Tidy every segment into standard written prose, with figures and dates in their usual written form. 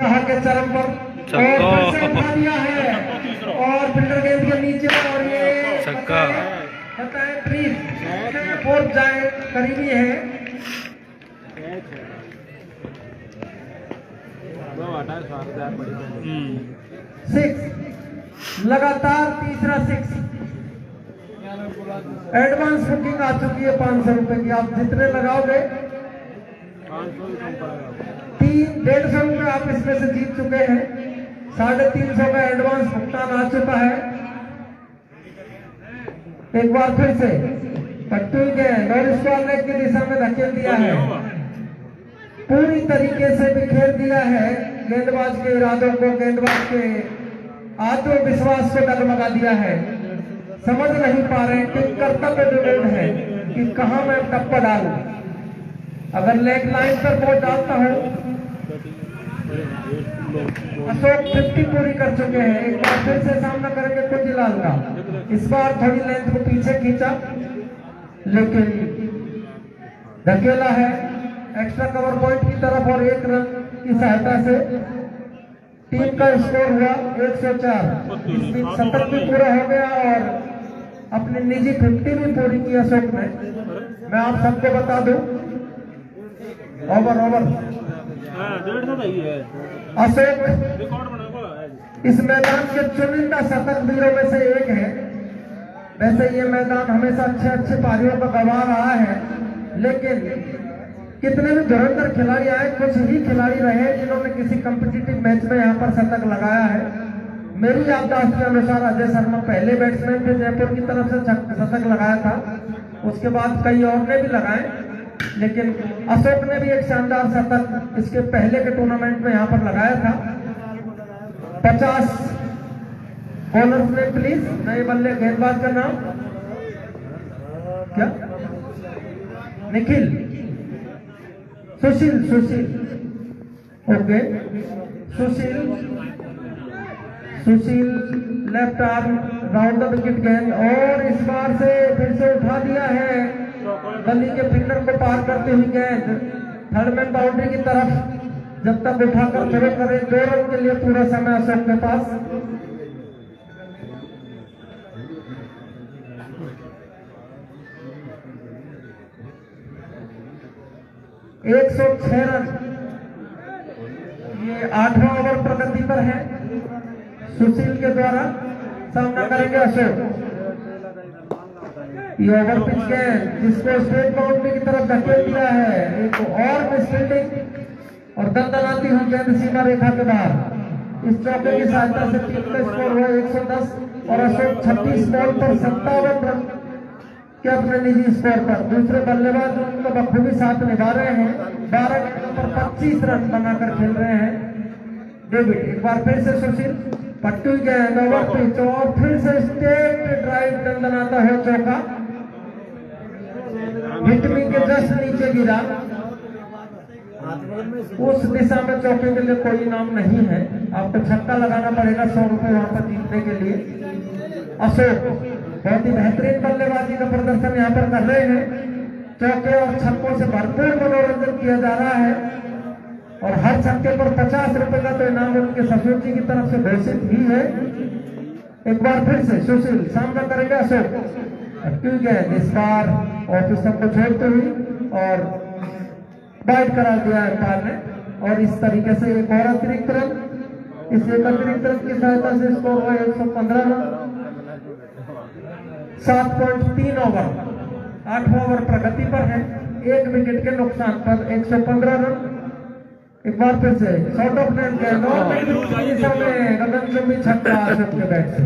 के चरम पर और फिर से उठा दिया है और फिल्डर गेंद के नीचे और ये छक्का बताएं प्लीज फोर्थ जाए करीबी है। सिक्स लगातार तीसरा सिक्स। एडवांस बुकिंग आ चुकी है 500 रुपए की। आप जितने लगाओगे 150 रुपए आप इसमें से जीत चुके हैं। 350 का एडवांस भुगतान आ चुका है। एक बार फिर से पट्टू के नॉरिस लेग की दिशा में धकेल दिया है, पूरी तरीके से बिखेर दिया है गेंदबाज के इरादों को, गेंदबाज के आत्मविश्वास को डगमगा दिया है। समझ नहीं पा रहे कि कर्तव्य विरोध है कि कहां मैं टप्पा डालूं। अगर लेग लाइन पर बॉल डालता हूं। अशोक 50 पूरी कर चुके हैं। एक बार फिर से सामना करेंगे कुंजीलाल का। इस बार थोड़ी लेंथ को पीछे खींचा लेकिन धकेला है एक्स्ट्रा कवर पॉइंट की तरफ और 1 रन की सहायता से टीम का स्कोर हुआ 104। इस बीच शतक भी पूरा हो गया और अपनी निजी 50 भी पूरी की अशोक ने। मैं आप सबको बता दूं ओवर अशोक इस मैदान के चुनिंदा शतक वीरों में से एक है। वैसे ये मैदान हमेशा अच्छे पारियों का गंवा रहा है, लेकिन कितने भी धुरंधर खिलाड़ी आए, कुछ ही खिलाड़ी रहे जिन्होंने किसी कॉम्पिटिटिव मैच में यहाँ पर शतक लगाया है। मेरी याददाश्त के अनुसार अजय शर्मा पहले बैट्समैन थे जयपुर की तरफ से शतक लगाया था। उसके बाद कई और ने भी लगाए, लेकिन अशोक ने भी एक शानदार शतक इसके पहले के टूर्नामेंट में यहाँ पर लगाया था। 50 बॉलर्स में प्लीज नए बल्ले गेंदबाज का नाम क्या? Nikhil Sushil okay. Sushil left arm round the wicket गेंद और इस बार से फिर से उठा दिया है गली के फिल्डर को पार करते हुए गेंद थर्ड मैन बाउंड्री की तरफ। जब तक उठाकर थ्रो करे 2 रन के लिए पूरा समय अशोक के पास। एक 106 रन। ये 8वां ओवर प्रगति पर है। सुशील के द्वारा सामना करेंगे अशोक। ये ओवर पिच गेंद जिसको स्ट्रेट बाउंड्री की तरफ धकेल दिया है। एक और मिसफील्डिंग और दंदनाती हुई गेंद सीमा रेखा के बाहर। इस चौके की सहायता से टीम का स्कोर हुआ 110 और अशोक 26 बॉल पर 57 रन के अपने निजी स्कोर पर। दूसरे बल्लेबाज उनका बखूबी साथ निभा रहे हैं। 12 गेंदों पर 25 रन बनाकर खेल रहे हैं डेविड। एक बार फिर से सुशील पट्टू गेंद ओवर पिच और फिर से स्टेट ड्राइव दंदनाता है चौका। हिटमी के जस्ट नीचे गिरा। उस दिशा में चौके के लिए कोई नाम नहीं है। आपको छक्का लगाना पड़ेगा 100 रुपए वहां पर जीतने के लिए। अशोक बहुत ही बेहतरीन बल्लेबाजी का प्रदर्शन यहाँ पर कर रहे हैं। चौके और छक्कों से भरपूर मनोरंजन किया जा रहा है और हर छक्के पर 50 रुपए का तो इनाम उनके ससुर जी की तरफ से घोषित ही है। एक बार फिर से सुशील सामना करेंगे अशोक। क्यों गेंद इस बार ऑफिसर को छोड़ते हुए और बाइट करा दिया अंपायर ने और इस तरीके से एक और अतिरिक्त रन। इस एक अतिरिक्त रन की सहायता से स्कोर हुआ 115 रन। 7.3 ओवर 8वां ओवर प्रगति पर है। 1 विकेट के नुकसान पर 115 रन। एक बार फिर से शॉर्ट ऑफ लेंथ गेंद और गगनचुंबी छक्का अशोक के बैट से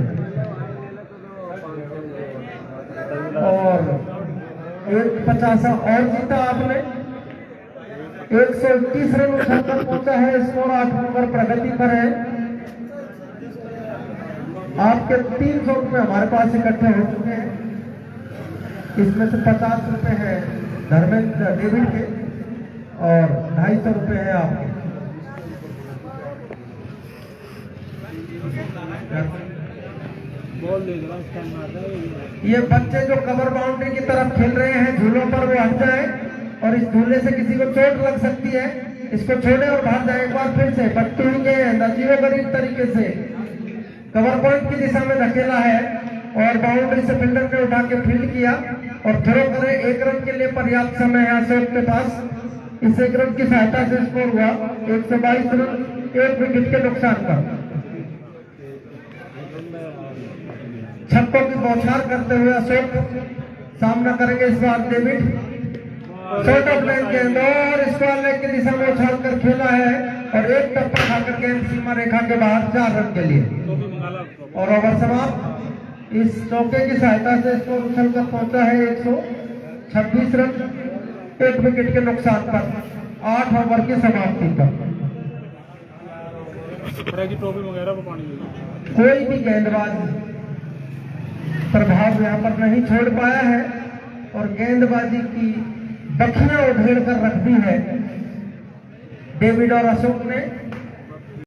और 150 और जीता आपने। 121 रन उठाकर पहुंचा है। स्कोर 8 ओवर प्रगति पर है। आपके 300 रुपए हमारे पास इकट्ठे हो चुके हैं। इसमें से 50 रुपए है धर्मेंद्र डेविड के और 250 रुपए है आपके। ये बच्चे जो कवर बाउंड्री की तरफ खेल रहे हैं झूलों पर वो हट जाए और इस झूले से किसी को चोट लग सकती है। इसको छोड़े और बाहर जाए। एक बार फिर से बट्टू ही गेंद अजीबोगरीब तरीके से कवर पॉइंट की दिशा में धकेला है और बाउंड्री से फील्डर ने उठा के फील्ड किया और थ्रो करे। 1 रन के लिए पर्याप्त समय है अशोक के पास। इस 1 रन की सहायता से स्कोर हुआ 122 रन 1 विकेट के नुकसान पर। छक्कों की बौछार करते हुए अशोक सामना करेंगे इस बार डेविड। शॉर्ट ऑफ लाइन गेंद और स्क्वायर लेग की दिशा में उछाल कर खेला है और एक टप्पा खाकर गेंद सीमा रेखा के बाहर 4 रन के लिए और ओवर समाप्त। इस चौके की सहायता से स्कोर उछल कर पहुंचा है 126 रन 1 विकेट के नुकसान पर 8 ओवर की समाप्ति पर। कोई भी गेंदबाज प्रभाव यहाँ पर नहीं छोड़ पाया है और गेंदबाजी की बखियां उधेड़ कर रख दी है डेविड और अशोक ने।